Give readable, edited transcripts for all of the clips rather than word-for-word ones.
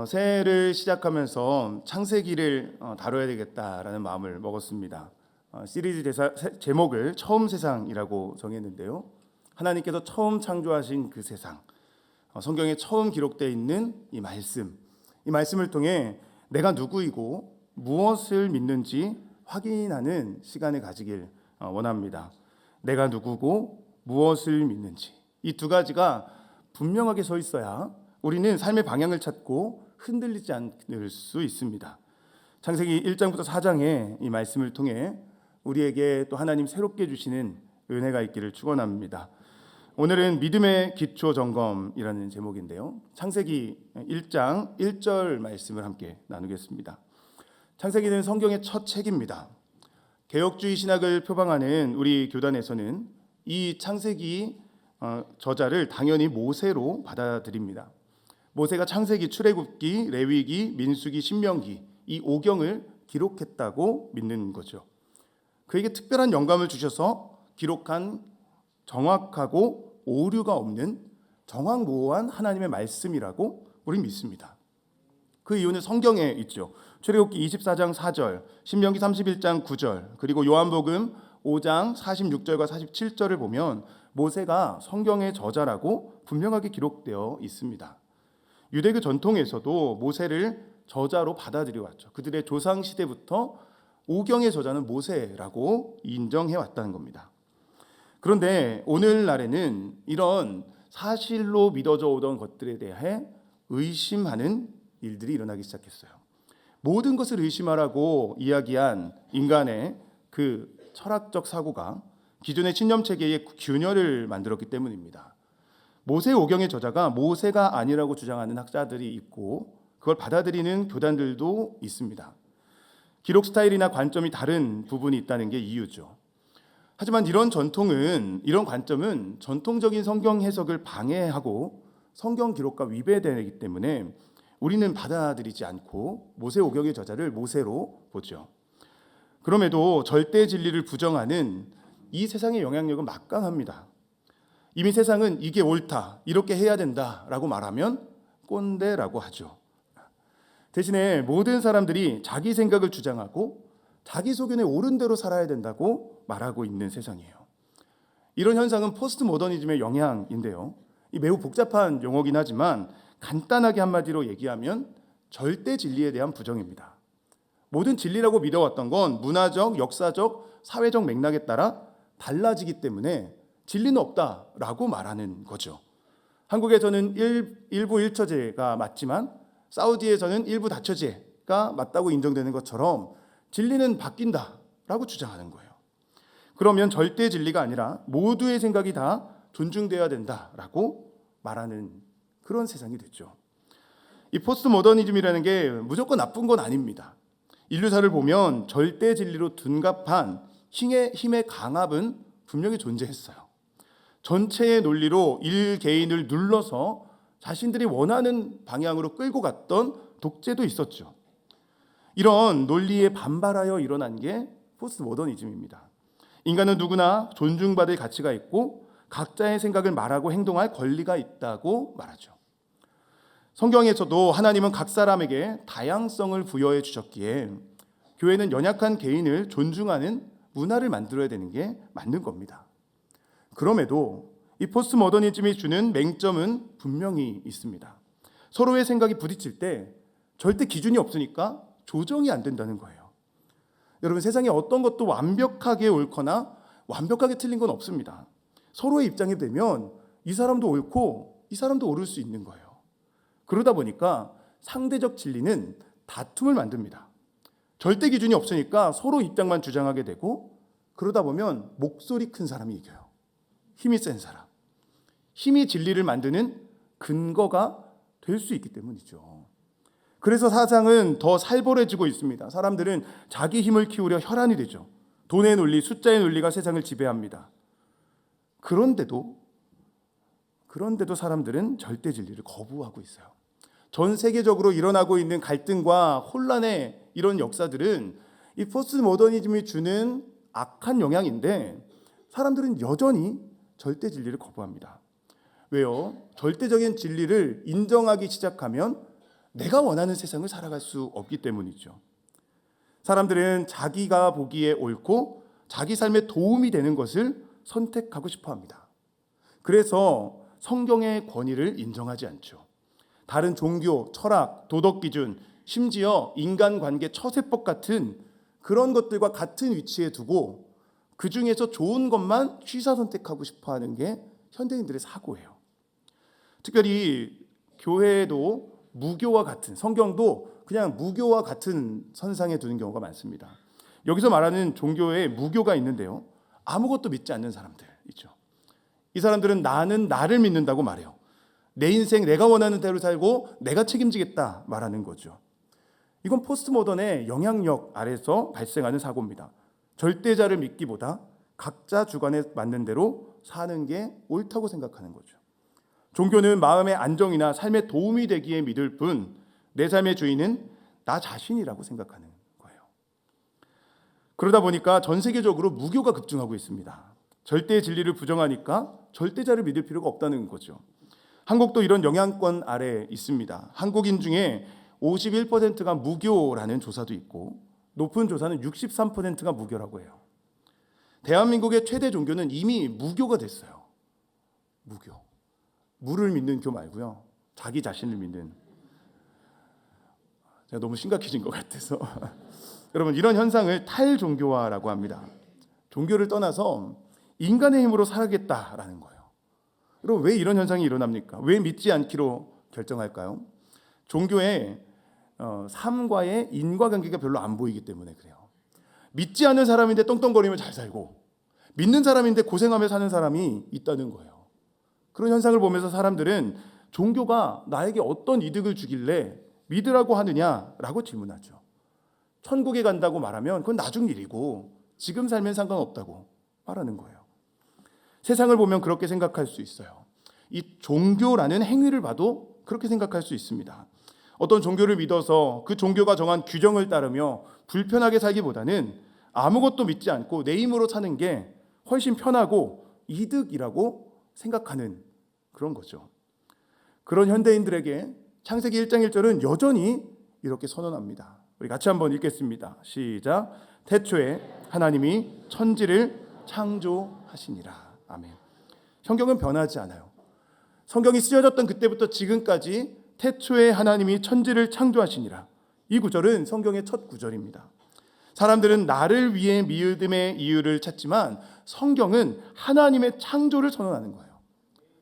새해를 시작하면서 창세기를 다뤄야 되겠다라는 마음을 먹었습니다. 시리즈 제목을 처음 세상이라고 정했는데요. 하나님께서 처음 창조하신 그 세상, 성경에 처음 기록되어 있는 이 말씀을 통해 내가 누구이고 무엇을 믿는지 확인하는 시간을 가지길 원합니다. 내가 누구고 무엇을 믿는지, 이 두 가지가 분명하게 서 있어야 우리는 삶의 방향을 찾고 흔들리지 않을 수 있습니다. 창세기 1장부터 4장의 이 말씀을 통해 우리에게 또 하나님 새롭게 주시는 은혜가 있기를 축원합니다. 오늘은 믿음의 기초 점검이라는 제목인데요. 창세기 1장 1절 말씀을 함께 나누겠습니다. 창세기는 성경의 첫 책입니다. 개혁주의 신학을 표방하는 우리 교단에서는 이 창세기 저자를 당연히 모세로 받아들입니다. 모세가 창세기, 출애굽기, 레위기, 민수기, 신명기 이 5경을 기록했다고 믿는 거죠. 그에게 특별한 영감을 주셔서 기록한 정확하고 오류가 없는 정확무오한 하나님의 말씀이라고 우리는 믿습니다. 그 이유는 성경에 있죠. 출애굽기 24장 4절, 신명기 31장 9절, 그리고 요한복음 5장 46절과 47절을 보면 모세가 성경의 저자라고 분명하게 기록되어 있습니다. 유대교 전통에서도 모세를 저자로 받아들여 왔죠. 그들의 조상 시대부터 오경의 저자는 모세라고 인정해 왔다는 겁니다. 그런데 오늘날에는 이런 사실로 믿어져 오던 것들에 대해 의심하는 일들이 일어나기 시작했어요. 모든 것을 의심하라고 이야기한 인간의 그 철학적 사고가 기존의 신념체계의 균열을 만들었기 때문입니다. 모세 오경의 저자가 모세가 아니라고 주장하는 학자들이 있고 그걸 받아들이는 교단들도 있습니다. 기록 스타일이나 관점이 다른 부분이 있다는 게 이유죠. 하지만 이런 관점은 전통적인 성경 해석을 방해하고 성경 기록과 위배되기 때문에 우리는 받아들이지 않고 모세 오경의 저자를 모세로 보죠. 그럼에도 절대 진리를 부정하는 이 세상의 영향력은 막강합니다. 이미 세상은 이게 옳다, 이렇게 해야 된다라고 말하면 꼰대라고 하죠. 대신에 모든 사람들이 자기 생각을 주장하고 자기 소견에 옳은 대로 살아야 된다고 말하고 있는 세상이에요. 이런 현상은 포스트 모더니즘의 영향인데요. 이 매우 복잡한 용어긴 하지만 간단하게 한마디로 얘기하면 절대 진리에 대한 부정입니다. 모든 진리라고 믿어왔던 건 문화적, 역사적, 사회적 맥락에 따라 달라지기 때문에 진리는 없다라고 말하는 거죠. 한국에서는 일부 일처제가 맞지만 사우디에서는 일부 다처제가 맞다고 인정되는 것처럼 진리는 바뀐다라고 주장하는 거예요. 그러면 절대 진리가 아니라 모두의 생각이 다 존중되어야 된다라고 말하는 그런 세상이 됐죠. 이 포스트 모더니즘이라는 게 무조건 나쁜 건 아닙니다. 인류사를 보면 절대 진리로 둔갑한 힘의 강압은 분명히 존재했어요. 전체의 논리로 일개인을 눌러서 자신들이 원하는 방향으로 끌고 갔던 독재도 있었죠. 이런 논리에 반발하여 일어난 게 포스트 모더니즘입니다. 인간은 누구나 존중받을 가치가 있고 각자의 생각을 말하고 행동할 권리가 있다고 말하죠. 성경에서도 하나님은 각 사람에게 다양성을 부여해 주셨기에 교회는 연약한 개인을 존중하는 문화를 만들어야 되는 게 맞는 겁니다. 그럼에도 이 포스트 모더니즘이 주는 맹점은 분명히 있습니다. 서로의 생각이 부딪힐 때 절대 기준이 없으니까 조정이 안 된다는 거예요. 여러분, 세상에 어떤 것도 완벽하게 옳거나 완벽하게 틀린 건 없습니다. 서로의 입장이 되면 이 사람도 옳고 이 사람도 옳을 수 있는 거예요. 그러다 보니까 상대적 진리는 다툼을 만듭니다. 절대 기준이 없으니까 서로 입장만 주장하게 되고 그러다 보면 목소리 큰 사람이 이겨요. 힘이 센 사람. 힘이 진리를 만드는 근거가 될 수 있기 때문이죠. 그래서 사상은 더 살벌해지고 있습니다. 사람들은 자기 힘을 키우려 혈안이 되죠. 돈의 논리, 숫자의 논리가 세상을 지배합니다. 그런데도 사람들은 절대 진리를 거부하고 있어요. 전 세계적으로 일어나고 있는 갈등과 혼란의 이런 역사들은 이 포스트 모더니즘이 주는 악한 영향인데 사람들은 여전히 절대 진리를 거부합니다. 왜요? 절대적인 진리를 인정하기 시작하면 내가 원하는 세상을 살아갈 수 없기 때문이죠. 사람들은 자기가 보기에 옳고 자기 삶에 도움이 되는 것을 선택하고 싶어 합니다. 그래서 성경의 권위를 인정하지 않죠. 다른 종교, 철학, 도덕 기준, 심지어 인간관계 처세법 같은 그런 것들과 같은 위치에 두고 그 중에서 좋은 것만 취사 선택하고 싶어 하는 게 현대인들의 사고예요. 특별히 교회도 무교와 같은, 성경도 그냥 무교와 같은 선상에 두는 경우가 많습니다. 여기서 말하는 종교에 무교가 있는데요, 아무것도 믿지 않는 사람들 있죠. 이 사람들은 나는 나를 믿는다고 말해요. 내 인생 내가 원하는 대로 살고 내가 책임지겠다 말하는 거죠. 이건 포스트모던의 영향력 아래서 발생하는 사고입니다. 절대자를 믿기보다 각자 주관에 맞는 대로 사는 게 옳다고 생각하는 거죠. 종교는 마음의 안정이나 삶에 도움이 되기에 믿을 뿐 내 삶의 주인은 나 자신이라고 생각하는 거예요. 그러다 보니까 전 세계적으로 무교가 급증하고 있습니다. 절대의 진리를 부정하니까 절대자를 믿을 필요가 없다는 거죠. 한국도 이런 영향권 아래 있습니다. 한국인 중에 51%가 무교라는 조사도 있고 높은 조사는 63%가 무교라고 해요. 대한민국의 최대 종교는 이미 무교가 됐어요. 무교. 물을 믿는 교 말고요. 자기 자신을 믿는. 제가 너무 심각해진 것 같아서. 여러분, 이런 현상을 탈종교화라고 합니다. 종교를 떠나서 인간의 힘으로 살아겠다라는 거예요. 여러분, 왜 이런 현상이 일어납니까? 왜 믿지 않기로 결정할까요? 종교의 삶과의 인과관계가 별로 안 보이기 때문에 그래요. 믿지 않는 사람인데 떵떵거리며 잘 살고 믿는 사람인데 고생하며 사는 사람이 있다는 거예요. 그런 현상을 보면서 사람들은 종교가 나에게 어떤 이득을 주길래 믿으라고 하느냐라고 질문하죠. 천국에 간다고 말하면 그건 나중 일이고 지금 살면 상관없다고 말하는 거예요. 세상을 보면 그렇게 생각할 수 있어요. 이 종교라는 행위를 봐도 그렇게 생각할 수 있습니다. 어떤 종교를 믿어서 그 종교가 정한 규정을 따르며 불편하게 살기보다는 아무것도 믿지 않고 내 힘으로 사는 게 훨씬 편하고 이득이라고 생각하는 그런 거죠. 그런 현대인들에게 창세기 1장 1절은 여전히 이렇게 선언합니다. 우리 같이 한번 읽겠습니다. 시작. 태초에 하나님이 천지를 창조하시니라. 아멘. 성경은 변하지 않아요. 성경이 쓰여졌던 그때부터 지금까지 태초에 하나님이 천지를 창조하시니라. 이 구절은 성경의 첫 구절입니다. 사람들은 나를 위해 믿음의 이유를 찾지만 성경은 하나님의 창조를 선언하는 거예요.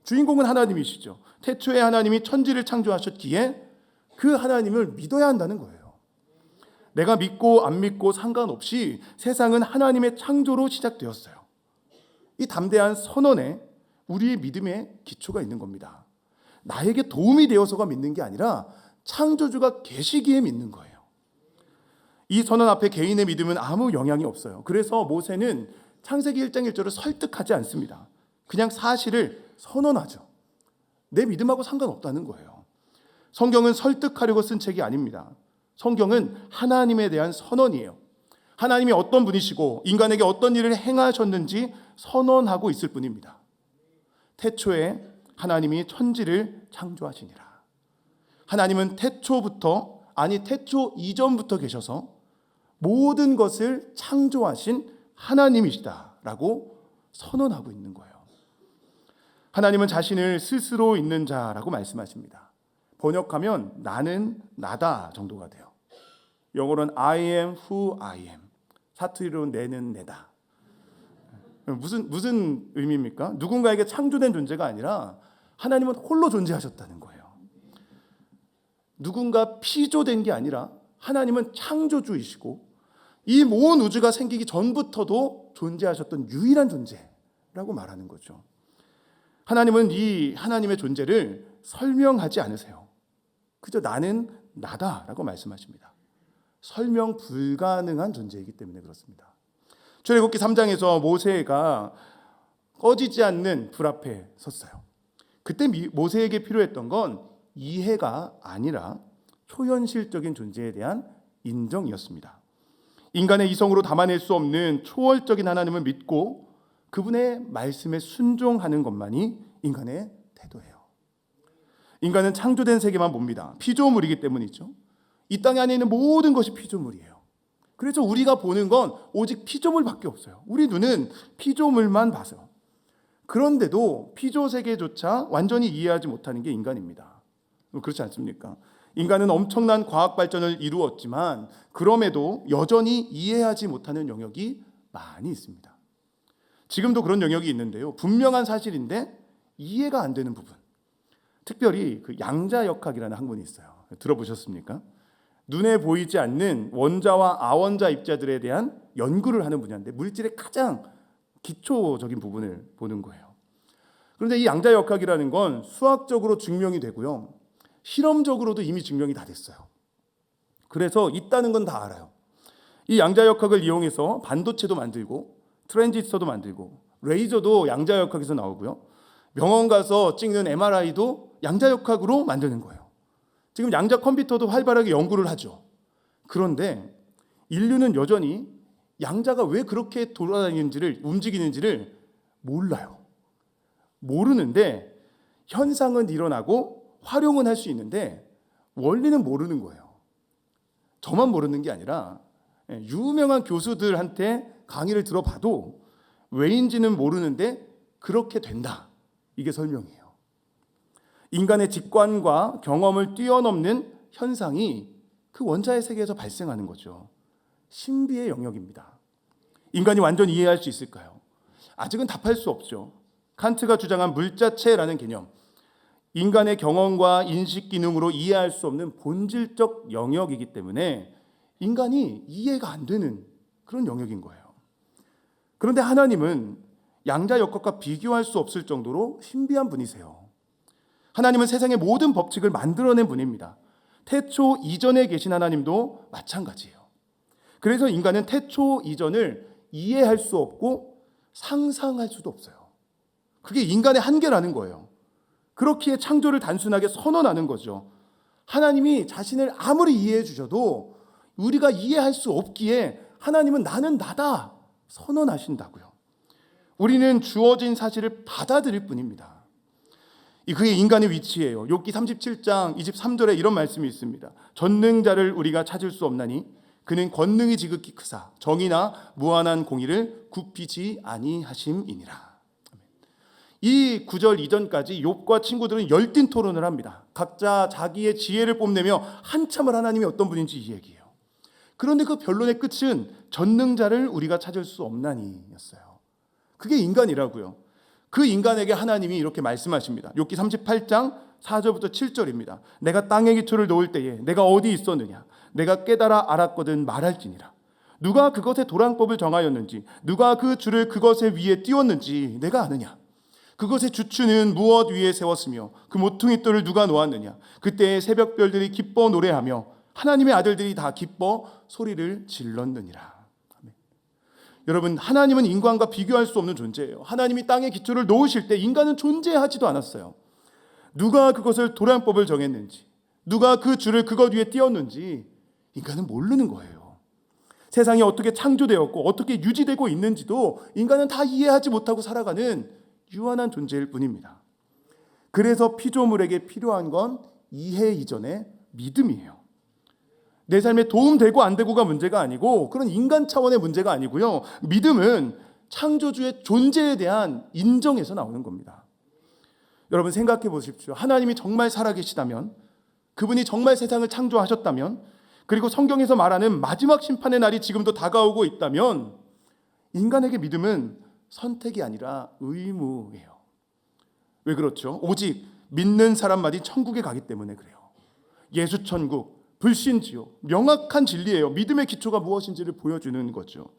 주인공은 하나님이시죠. 태초에 하나님이 천지를 창조하셨기에 그 하나님을 믿어야 한다는 거예요. 내가 믿고 안 믿고 상관없이 세상은 하나님의 창조로 시작되었어요. 이 담대한 선언에 우리의 믿음의 기초가 있는 겁니다. 나에게 도움이 되어서가 믿는 게 아니라 창조주가 계시기에 믿는 거예요. 이 선언 앞에 개인의 믿음은 아무 영향이 없어요. 그래서 모세는 창세기 1장 1절을 설득하지 않습니다. 그냥 사실을 선언하죠. 내 믿음하고 상관없다는 거예요. 성경은 설득하려고 쓴 책이 아닙니다. 성경은 하나님에 대한 선언이에요. 하나님이 어떤 분이시고 인간에게 어떤 일을 행하셨는지 선언하고 있을 뿐입니다. 태초에 하나님이 천지를 창조하시니라. 하나님은 태초부터, 아니 태초 이전부터 계셔서 모든 것을 창조하신 하나님이시다라고 선언하고 있는 거예요. 하나님은 자신을 스스로 있는 자라고 말씀하십니다. 번역하면 나는 나다 정도가 돼요. 영어로는 I am who I am. 사투리로는 내는 내다. 무슨 의미입니까? 누군가에게 창조된 존재가 아니라 하나님은 홀로 존재하셨다는 거예요. 누군가 피조된 게 아니라 하나님은 창조주이시고 이 모든 우주가 생기기 전부터도 존재하셨던 유일한 존재라고 말하는 거죠. 하나님은 이 하나님의 존재를 설명하지 않으세요. 그저 나는 나다라고 말씀하십니다. 설명 불가능한 존재이기 때문에 그렇습니다. 출애굽기 3장에서 모세가 꺼지지 않는 불 앞에 섰어요. 그때 모세에게 필요했던 건 이해가 아니라 초현실적인 존재에 대한 인정이었습니다. 인간의 이성으로 담아낼 수 없는 초월적인 하나님을 믿고 그분의 말씀에 순종하는 것만이 인간의 태도예요. 인간은 창조된 세계만 봅니다. 피조물이기 때문이죠. 이 땅에 안에 있는 모든 것이 피조물이에요. 그래서 우리가 보는 건 오직 피조물밖에 없어요. 우리 눈은 피조물만 봐서. 그런데도 피조 세계조차 완전히 이해하지 못하는 게 인간입니다. 그렇지 않습니까? 인간은 엄청난 과학 발전을 이루었지만 그럼에도 여전히 이해하지 못하는 영역이 많이 있습니다. 지금도 그런 영역이 있는데요. 분명한 사실인데 이해가 안 되는 부분. 특별히 그 양자역학이라는 학문이 있어요. 들어보셨습니까? 눈에 보이지 않는 원자와 아원자 입자들에 대한 연구를 하는 분야인데 물질의 가장 기초적인 부분을 보는 거예요. 그런데 이 양자역학이라는 건 수학적으로 증명이 되고요. 실험적으로도 이미 증명이 다 됐어요. 그래서 있다는 건 다 알아요. 이 양자역학을 이용해서 반도체도 만들고 트랜지스터도 만들고 레이저도 양자역학에서 나오고요. 병원 가서 찍는 MRI도 양자역학으로 만드는 거예요. 지금 양자 컴퓨터도 활발하게 연구를 하죠. 그런데 인류는 여전히 양자가 왜 그렇게 돌아다니는지를 움직이는지를 몰라요. 모르는데 현상은 일어나고 활용은 할 수 있는데 원리는 모르는 거예요. 저만 모르는 게 아니라 유명한 교수들한테 강의를 들어봐도 왜인지는 모르는데 그렇게 된다. 이게 설명이에요. 인간의 직관과 경험을 뛰어넘는 현상이 그 원자의 세계에서 발생하는 거죠. 신비의 영역입니다. 인간이 완전히 이해할 수 있을까요? 아직은 답할 수 없죠. 칸트가 주장한 물자체라는 개념, 인간의 경험과 인식 기능으로 이해할 수 없는 본질적 영역이기 때문에 인간이 이해가 안 되는 그런 영역인 거예요. 그런데 하나님은 양자역학과 비교할 수 없을 정도로 신비한 분이세요. 하나님은 세상의 모든 법칙을 만들어낸 분입니다. 태초 이전에 계신 하나님도 마찬가지예요. 그래서 인간은 태초 이전을 이해할 수 없고 상상할 수도 없어요. 그게 인간의 한계라는 거예요. 그렇기에 창조를 단순하게 선언하는 거죠. 하나님이 자신을 아무리 이해해 주셔도 우리가 이해할 수 없기에 하나님은 나는 나다 선언하신다고요. 우리는 주어진 사실을 받아들일 뿐입니다. 그게 인간의 위치예요. 욥기 37장 23절에 이런 말씀이 있습니다. 전능자를 우리가 찾을 수 없나니 그는 권능이 지극히 크사 정의나 무한한 공의를 굽히지 아니하심이니라. 이 구절 이전까지 욥과 친구들은 열띤 토론을 합니다. 각자 자기의 지혜를 뽐내며 한참을 하나님이 어떤 분인지 이 얘기해요. 그런데 그 변론의 끝은 전능자를 우리가 찾을 수 없나니였어요. 그게 인간이라고요. 그 인간에게 하나님이 이렇게 말씀하십니다. 욥기 38장 4절부터 7절입니다. 내가 땅의 기초를 놓을 때에 내가 어디 있었느냐? 내가 깨달아 알았거든 말할지니라. 누가 그것의 도랑법을 정하였는지 누가 그 줄을 그것의 위에 띄웠는지 내가 아느냐? 그것의 주추는 무엇 위에 세웠으며 그 모퉁이 돌을 누가 놓았느냐? 그때 새벽별들이 기뻐 노래하며 하나님의 아들들이 다 기뻐 소리를 질렀느니라. 여러분, 하나님은 인간과 비교할 수 없는 존재예요. 하나님이 땅의 기초를 놓으실 때 인간은 존재하지도 않았어요. 누가 그것을 도량법을 정했는지 누가 그 줄을 그것 위에 띄웠는지 인간은 모르는 거예요. 세상이 어떻게 창조되었고 어떻게 유지되고 있는지도 인간은 다 이해하지 못하고 살아가는 유한한 존재일 뿐입니다. 그래서 피조물에게 필요한 건 이해 이전의 믿음이에요. 내 삶에 도움되고 안 되고가 문제가 아니고 그런 인간 차원의 문제가 아니고요. 믿음은 창조주의 존재에 대한 인정에서 나오는 겁니다. 여러분 생각해 보십시오. 하나님이 정말 살아계시다면, 그분이 정말 세상을 창조하셨다면, 그리고 성경에서 말하는 마지막 심판의 날이 지금도 다가오고 있다면 인간에게 믿음은 선택이 아니라 의무예요. 왜 그렇죠? 오직 믿는 사람만이 천국에 가기 때문에 그래요. 예수천국, 불신지옥, 명확한 진리예요. 믿음의 기초가 무엇인지를 보여주는 거죠.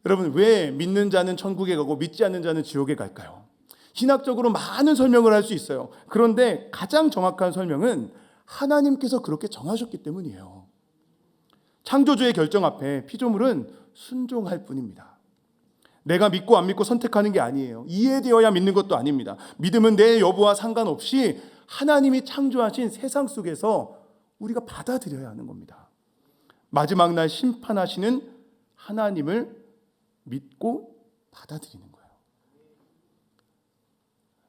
여러분, 왜 믿는 자는 천국에 가고 믿지 않는 자는 지옥에 갈까요? 신학적으로 많은 설명을 할 수 있어요. 그런데 가장 정확한 설명은 하나님께서 그렇게 정하셨기 때문이에요. 창조주의 결정 앞에 피조물은 순종할 뿐입니다. 내가 믿고 안 믿고 선택하는 게 아니에요. 이해되어야 믿는 것도 아닙니다. 믿음은 내 여부와 상관없이 하나님이 창조하신 세상 속에서 우리가 받아들여야 하는 겁니다. 마지막 날 심판하시는 하나님을 믿고 받아들이는 거예요.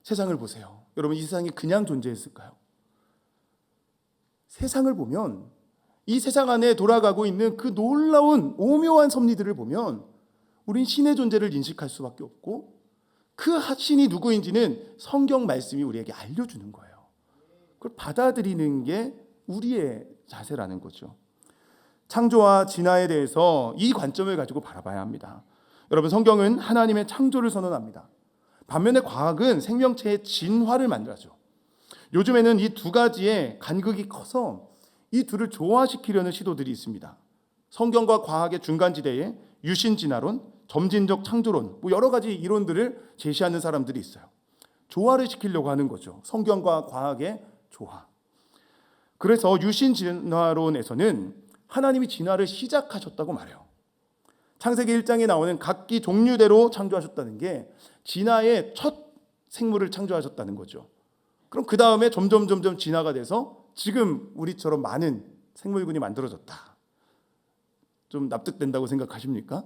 세상을 보세요. 여러분, 이 세상이 그냥 존재했을까요? 세상을 보면, 이 세상 안에 돌아가고 있는 그 놀라운 오묘한 섭리들을 보면 우린 신의 존재를 인식할 수밖에 없고, 그 신이 누구인지는 성경 말씀이 우리에게 알려주는 거예요. 그걸 받아들이는 게 우리의 자세라는 거죠. 창조와 진화에 대해서 이 관점을 가지고 바라봐야 합니다. 여러분, 성경은 하나님의 창조를 선언합니다. 반면에 과학은 생명체의 진화를 만들어죠. 요즘에는 이 두 가지의 간극이 커서 이 둘을 조화시키려는 시도들이 있습니다. 성경과 과학의 중간지대에 유신진화론, 점진적 창조론, 여러 가지 이론들을 제시하는 사람들이 있어요. 조화를 시키려고 하는 거죠. 성경과 과학의 조화. 그래서 유신진화론에서는 하나님이 진화를 시작하셨다고 말해요. 창세기 1장에 나오는 각기 종류대로 창조하셨다는 게 진화의 첫 생물을 창조하셨다는 거죠. 그럼 그 다음에 점점 진화가 돼서 지금 우리처럼 많은 생물군이 만들어졌다. 좀 납득된다고 생각하십니까?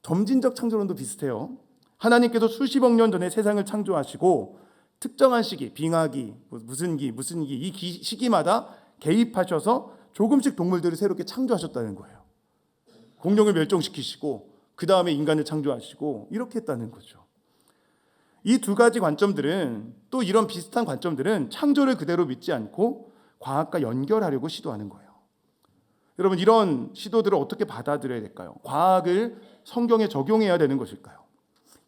점진적 창조론도 비슷해요. 하나님께서 수십억 년 전에 세상을 창조하시고 특정한 시기, 빙하기, 무슨 기, 이 시기마다 개입하셔서 조금씩 동물들을 새롭게 창조하셨다는 거예요. 공룡을 멸종시키시고 그 다음에 인간을 창조하시고 이렇게 했다는 거죠. 이 두 가지 관점들은, 또 이런 비슷한 관점들은 창조를 그대로 믿지 않고 과학과 연결하려고 시도하는 거예요. 여러분, 이런 시도들을 어떻게 받아들여야 될까요? 과학을 성경에 적용해야 되는 것일까요?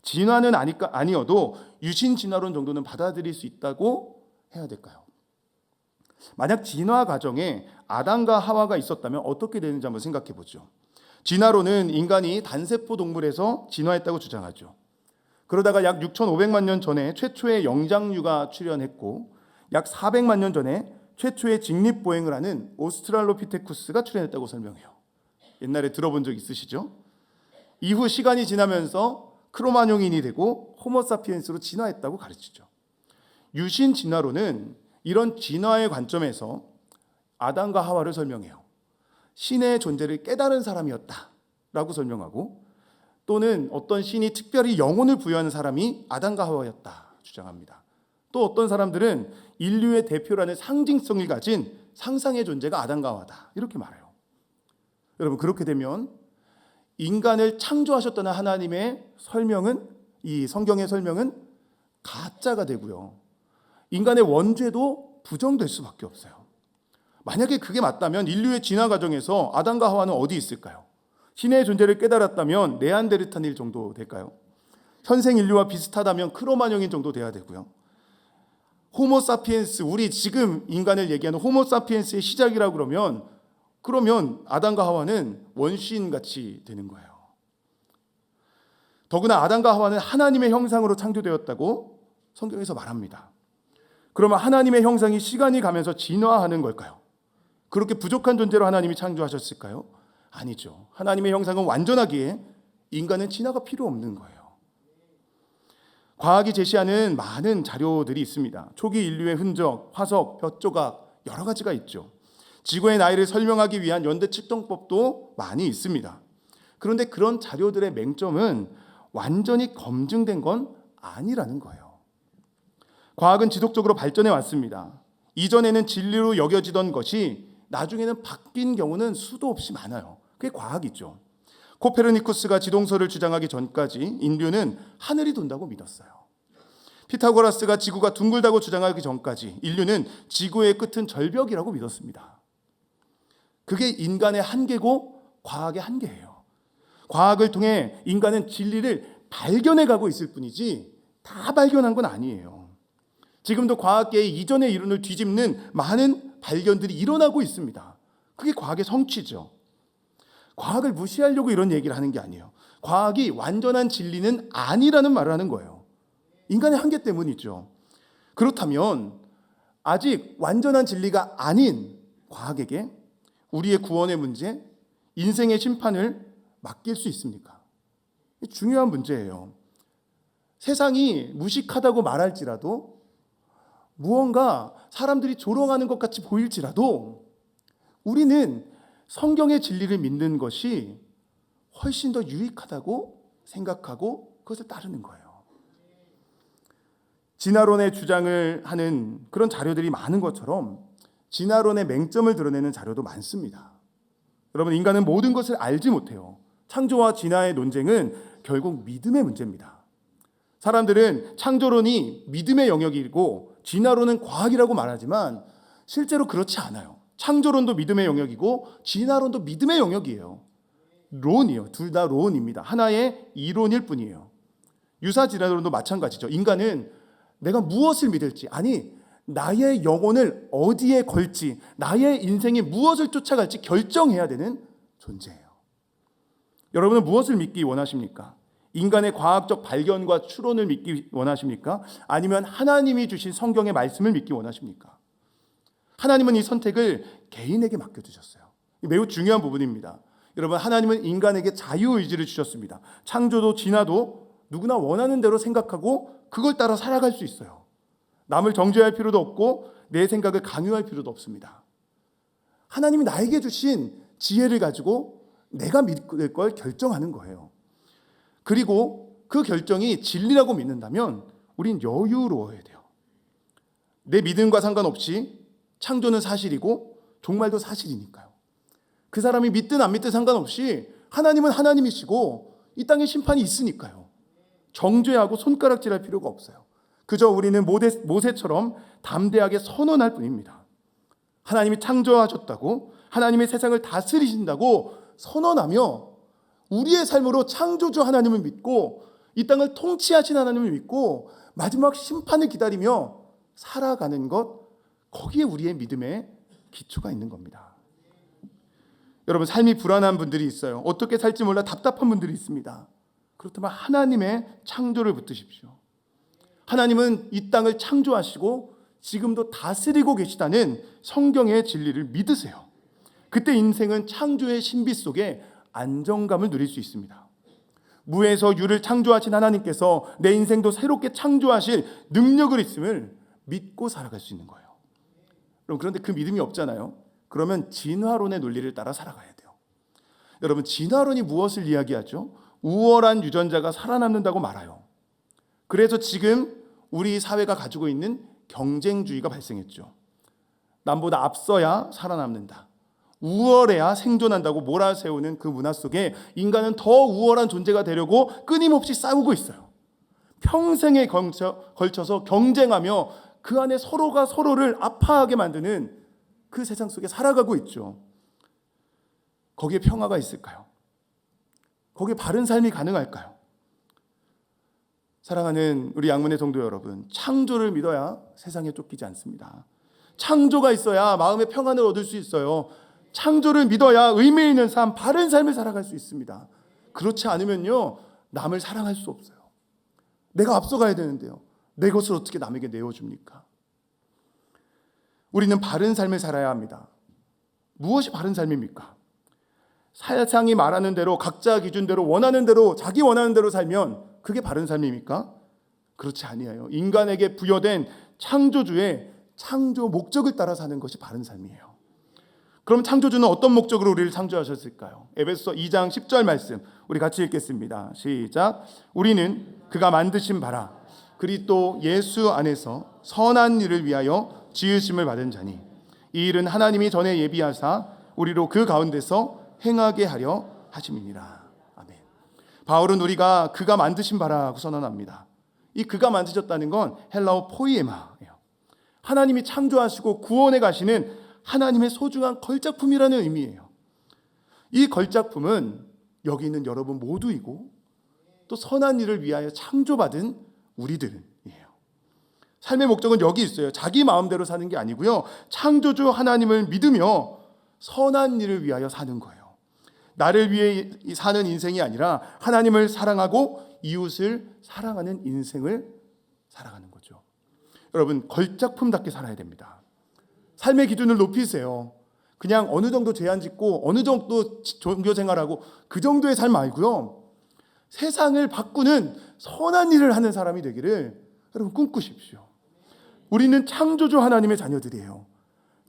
진화는 아니어도 유신진화론 정도는 받아들일 수 있다고 해야 될까요? 만약 진화 과정에 아담과 하와가 있었다면 어떻게 되는지 한번 생각해 보죠. 진화론은 인간이 단세포 동물에서 진화했다고 주장하죠. 그러다가 약 6,500만 년 전에 최초의 영장류가 출현했고, 약 400만 년 전에 최초의 직립보행을 하는 오스트랄로피테쿠스가 출현했다고 설명해요. 옛날에 들어본 적 있으시죠? 이후 시간이 지나면서 크로마뇽인이 되고 호모사피엔스로 진화했다고 가르치죠. 유신 진화론은 이런 진화의 관점에서 아담과 하와를 설명해요. 신의 존재를 깨달은 사람이었다라고 설명하고, 또는 어떤 신이 특별히 영혼을 부여하는 사람이 아담과 하와였다 주장합니다. 또 어떤 사람들은 인류의 대표라는 상징성을 가진 상상의 존재가 아담과 하와다 이렇게 말해요. 여러분, 그렇게 되면 인간을 창조하셨다는 하나님의 설명은, 이 성경의 설명은 가짜가 되고요, 인간의 원죄도 부정될 수밖에 없어요. 만약에 그게 맞다면 인류의 진화 과정에서 아담과 하와는 어디 있을까요? 신의 존재를 깨달았다면 네안데르탈인 정도 될까요? 현생 인류와 비슷하다면 크로마뇽인 정도 돼야 되고요. 호모사피엔스, 우리 지금 인간을 얘기하는 호모사피엔스의 시작이라고 그러면 아담과 하와는 원시인같이 되는 거예요. 더구나 아담과 하와는 하나님의 형상으로 창조되었다고 성경에서 말합니다. 그러면 하나님의 형상이 시간이 가면서 진화하는 걸까요? 그렇게 부족한 존재로 하나님이 창조하셨을까요? 아니죠. 하나님의 형상은 완전하기에 인간은 진화가 필요 없는 거예요. 과학이 제시하는 많은 자료들이 있습니다. 초기 인류의 흔적, 화석, 벼 조각, 여러 가지가 있죠. 지구의 나이를 설명하기 위한 연대 측정법도 많이 있습니다. 그런데 그런 자료들의 맹점은 완전히 검증된 건 아니라는 거예요. 과학은 지속적으로 발전해 왔습니다. 이전에는 진리로 여겨지던 것이 나중에는 바뀐 경우는 수도 없이 많아요. 그게 과학이죠. 코페르니쿠스가 지동설을 주장하기 전까지 인류는 하늘이 돈다고 믿었어요. 피타고라스가 지구가 둥글다고 주장하기 전까지 인류는 지구의 끝은 절벽이라고 믿었습니다. 그게 인간의 한계고 과학의 한계예요. 과학을 통해 인간은 진리를 발견해 가고 있을 뿐이지 다 발견한 건 아니에요. 지금도 과학계의 이전의 이론을 뒤집는 많은 발견들이 일어나고 있습니다. 그게 과학의 성취죠. 과학을 무시하려고 이런 얘기를 하는 게 아니에요. 과학이 완전한 진리는 아니라는 말을 하는 거예요. 인간의 한계 때문이죠. 그렇다면 아직 완전한 진리가 아닌 과학에게 우리의 구원의 문제, 인생의 심판을 맡길 수 있습니까? 중요한 문제예요. 세상이 무식하다고 말할지라도, 무언가 사람들이 조롱하는 것 같이 보일지라도 우리는 성경의 진리를 믿는 것이 훨씬 더 유익하다고 생각하고 그것을 따르는 거예요. 진화론의 주장을 하는 그런 자료들이 많은 것처럼 진화론의 맹점을 드러내는 자료도 많습니다. 여러분, 인간은 모든 것을 알지 못해요. 창조와 진화의 논쟁은 결국 믿음의 문제입니다. 사람들은 창조론이 믿음의 영역이고 진화론은 과학이라고 말하지만 실제로 그렇지 않아요. 창조론도 믿음의 영역이고 진화론도 믿음의 영역이에요. 론이요. 둘 다 론입니다. 하나의 이론일 뿐이에요. 유사 진화론도 마찬가지죠. 인간은 내가 무엇을 믿을지, 아니 나의 영혼을 어디에 걸지, 나의 인생이 무엇을 쫓아갈지 결정해야 되는 존재예요. 여러분은 무엇을 믿기 원하십니까? 인간의 과학적 발견과 추론을 믿기 원하십니까? 아니면 하나님이 주신 성경의 말씀을 믿기 원하십니까? 하나님은 이 선택을 개인에게 맡겨두셨어요. 매우 중요한 부분입니다. 여러분, 하나님은 인간에게 자유의지를 주셨습니다. 창조도 진화도 누구나 원하는 대로 생각하고 그걸 따라 살아갈 수 있어요. 남을 정죄할 필요도 없고 내 생각을 강요할 필요도 없습니다. 하나님이 나에게 주신 지혜를 가지고 내가 믿을 걸 결정하는 거예요. 그리고 그 결정이 진리라고 믿는다면 우린 여유로워야 돼요. 내 믿음과 상관없이 창조는 사실이고 종말도 사실이니까요. 그 사람이 믿든 안 믿든 상관없이 하나님은 하나님이시고 이 땅에 심판이 있으니까요. 정죄하고 손가락질할 필요가 없어요. 그저 우리는 모세처럼 담대하게 선언할 뿐입니다. 하나님이 창조하셨다고, 하나님이 세상을 다스리신다고 선언하며 우리의 삶으로 창조주 하나님을 믿고 이 땅을 통치하신 하나님을 믿고 마지막 심판을 기다리며 살아가는 것, 거기에 우리의 믿음의 기초가 있는 겁니다. 여러분, 삶이 불안한 분들이 있어요. 어떻게 살지 몰라 답답한 분들이 있습니다. 그렇다면 하나님의 창조를 붙드십시오. 하나님은 이 땅을 창조하시고 지금도 다스리고 계시다는 성경의 진리를 믿으세요. 그때 인생은 창조의 신비 속에 안정감을 누릴 수 있습니다. 무에서 유를 창조하신 하나님께서 내 인생도 새롭게 창조하실 능력을 있음을 믿고 살아갈 수 있는 거예요. 그런데 그 믿음이 없잖아요. 그러면 진화론의 논리를 따라 살아가야 돼요. 여러분, 진화론이 무엇을 이야기하죠? 우월한 유전자가 살아남는다고 말해요. 그래서 지금 우리 사회가 가지고 있는 경쟁주의가 발생했죠. 남보다 앞서야 살아남는다, 우월해야 생존한다고 몰아세우는 그 문화 속에 인간은 더 우월한 존재가 되려고 끊임없이 싸우고 있어요. 평생에 걸쳐서 경쟁하며 그 안에 서로가 서로를 아파하게 만드는 그 세상 속에 살아가고 있죠. 거기에 평화가 있을까요? 거기에 바른 삶이 가능할까요? 사랑하는 우리 양문의 성도 여러분, 창조를 믿어야 세상에 쫓기지 않습니다. 창조가 있어야 마음의 평안을 얻을 수 있어요. 창조를 믿어야 의미 있는 삶, 바른 삶을 살아갈 수 있습니다. 그렇지 않으면요, 남을 사랑할 수 없어요. 내가 앞서가야 되는데요, 내 것을 어떻게 남에게 내어줍니까? 우리는 바른 삶을 살아야 합니다. 무엇이 바른 삶입니까? 세상이 말하는 대로, 각자 기준대로, 원하는 대로, 자기 원하는 대로 살면 그게 바른 삶입니까? 그렇지 아니에요. 인간에게 부여된 창조주의 창조 목적을 따라 사는 것이 바른 삶이에요. 그럼 창조주는 어떤 목적으로 우리를 창조하셨을까요? 에베소서 2장 10절 말씀 우리 같이 읽겠습니다. 시작. 우리는 그가 만드신 바라 그리스도 예수 안에서 선한 일을 위하여 지으심을 받은 자니 이 일은 하나님이 전에 예비하사 우리로 그 가운데서 행하게 하려 하심이니라. 아멘. 바울은 우리가 그가 만드신 바라고 선언합니다. 이 그가 만드셨다는 건 헬라어 포이에마예요. 하나님이 창조하시고 구원해 가시는 하나님의 소중한 걸작품이라는 의미예요. 이 걸작품은 여기 있는 여러분 모두이고 또 선한 일을 위하여 창조받은 우리들이에요. 삶의 목적은 여기 있어요. 자기 마음대로 사는 게 아니고요, 창조주 하나님을 믿으며 선한 일을 위하여 사는 거예요. 나를 위해 사는 인생이 아니라 하나님을 사랑하고 이웃을 사랑하는 인생을 살아가는 거죠. 여러분, 걸작품답게 살아야 됩니다. 삶의 기준을 높이세요. 그냥 어느 정도 제한 짓고 어느 정도 종교 생활하고 그 정도의 삶 말고요, 세상을 바꾸는 선한 일을 하는 사람이 되기를 여러분 꿈꾸십시오. 우리는 창조주 하나님의 자녀들이에요.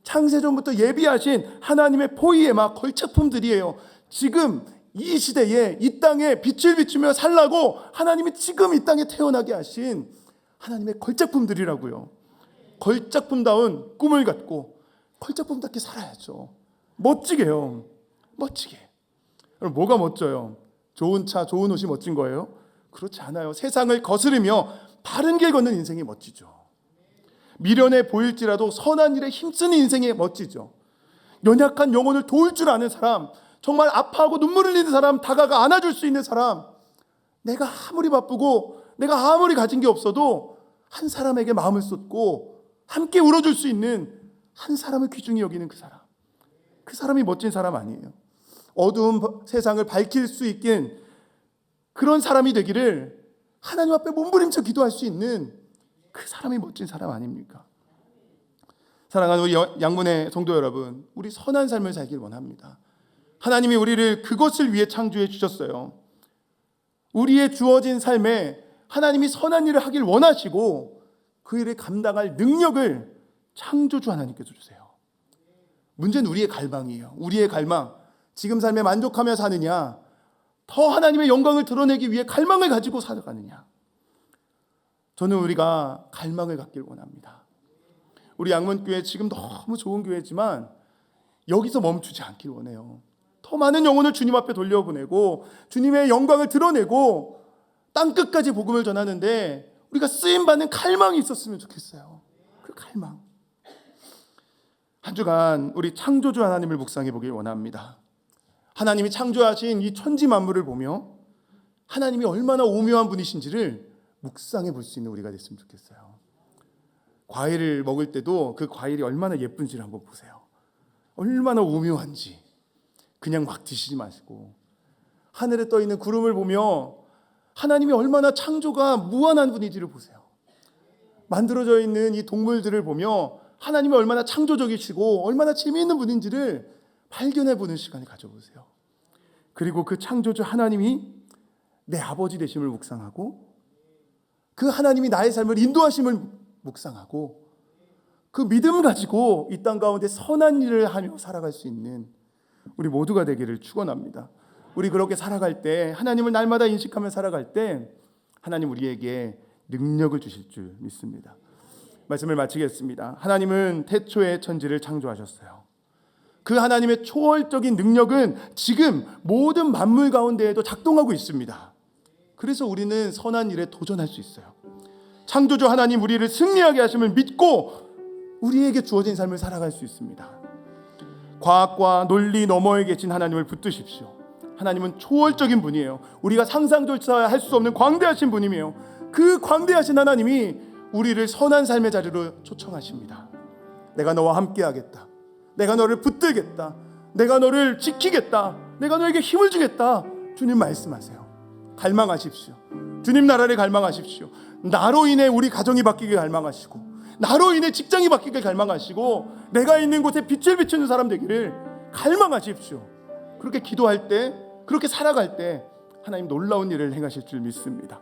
창세전부터 예비하신 하나님의 포이에마 걸작품들이에요. 지금 이 시대에 이 땅에 빛을 비추며 살라고 하나님이 지금 이 땅에 태어나게 하신 하나님의 걸작품들이라고요. 걸작품다운 꿈을 갖고 걸작품답게 살아야죠. 멋지게요. 멋지게. 그럼 뭐가 멋져요? 좋은 차, 좋은 옷이 멋진 거예요? 그렇지 않아요. 세상을 거스르며 바른 길 걷는 인생이 멋지죠. 미련해 보일지라도 선한 일에 힘쓰는 인생이 멋지죠. 연약한 영혼을 도울 줄 아는 사람, 정말 아파하고 눈물 흘리는 사람 다가가 안아줄 수 있는 사람, 내가 아무리 바쁘고 내가 아무리 가진 게 없어도 한 사람에게 마음을 쏟고 함께 울어줄 수 있는 한 사람을 귀중히 여기는 그 사람이 멋진 사람 아니에요. 어두운 세상을 밝힐 수 있긴 그런 사람이 되기를 하나님 앞에 몸부림쳐 기도할 수 있는 그 사람이 멋진 사람 아닙니까? 사랑하는 우리 양문의 성도 여러분, 우리 선한 삶을 살길 원합니다. 하나님이 우리를 그것을 위해 창조해 주셨어요. 우리의 주어진 삶에 하나님이 선한 일을 하길 원하시고 그 일을 감당할 능력을 창조주 하나님께서 주세요. 문제는 우리의 갈망이에요. 우리의 갈망. 지금 삶에 만족하며 사느냐, 더 하나님의 영광을 드러내기 위해 갈망을 가지고 살아가느냐. 저는 우리가 갈망을 갖길 원합니다. 우리 양문교회 지금 너무 좋은 교회지만 여기서 멈추지 않길 원해요. 더 많은 영혼을 주님 앞에 돌려보내고 주님의 영광을 드러내고 땅끝까지 복음을 전하는데 우리가 쓰임받는 갈망이 있었으면 좋겠어요. 그 갈망. 한 주간 우리 창조주 하나님을 묵상해 보길 원합니다. 하나님이 창조하신 이 천지 만물을 보며 하나님이 얼마나 오묘한 분이신지를 묵상해 볼 수 있는 우리가 됐으면 좋겠어요. 과일을 먹을 때도 그 과일이 얼마나 예쁜지를 한번 보세요. 얼마나 오묘한지. 그냥 막 드시지 마시고 하늘에 떠 있는 구름을 보며 하나님이 얼마나 창조가 무한한 분인지를 보세요. 만들어져 있는 이 동물들을 보며 하나님이 얼마나 창조적이시고 얼마나 재미있는 분인지를 발견해 보는 시간을 가져보세요. 그리고 그 창조주 하나님이 내 아버지 되심을 묵상하고 그 하나님이 나의 삶을 인도하심을 묵상하고 그 믿음 가지고 이 땅 가운데 선한 일을 하며 살아갈 수 있는 우리 모두가 되기를 축원합니다. 우리 그렇게 살아갈 때, 하나님을 날마다 인식하며 살아갈 때 하나님 우리에게 능력을 주실 줄 믿습니다. 말씀을 마치겠습니다. 하나님은 태초에 천지를 창조하셨어요. 그 하나님의 초월적인 능력은 지금 모든 만물 가운데에도 작동하고 있습니다. 그래서 우리는 선한 일에 도전할 수 있어요. 창조주 하나님 우리를 승리하게 하심을 믿고 우리에게 주어진 삶을 살아갈 수 있습니다. 과학과 논리 너머에 계신 하나님을 붙드십시오. 하나님은 초월적인 분이에요. 우리가 상상조차 할 수 없는 광대하신 분이에요. 그 광대하신 하나님이 우리를 선한 삶의 자리로 초청하십니다. 내가 너와 함께 하겠다. 내가 너를 붙들겠다. 내가 너를 지키겠다. 내가 너에게 힘을 주겠다. 주님 말씀하세요. 갈망하십시오. 주님 나라를 갈망하십시오. 나로 인해 우리 가정이 바뀌길 갈망하시고 나로 인해 직장이 바뀌길 갈망하시고 내가 있는 곳에 빛을 비추는 사람 되기를 갈망하십시오. 그렇게 기도할 때, 그렇게 살아갈 때 하나님 놀라운 일을 행하실 줄 믿습니다.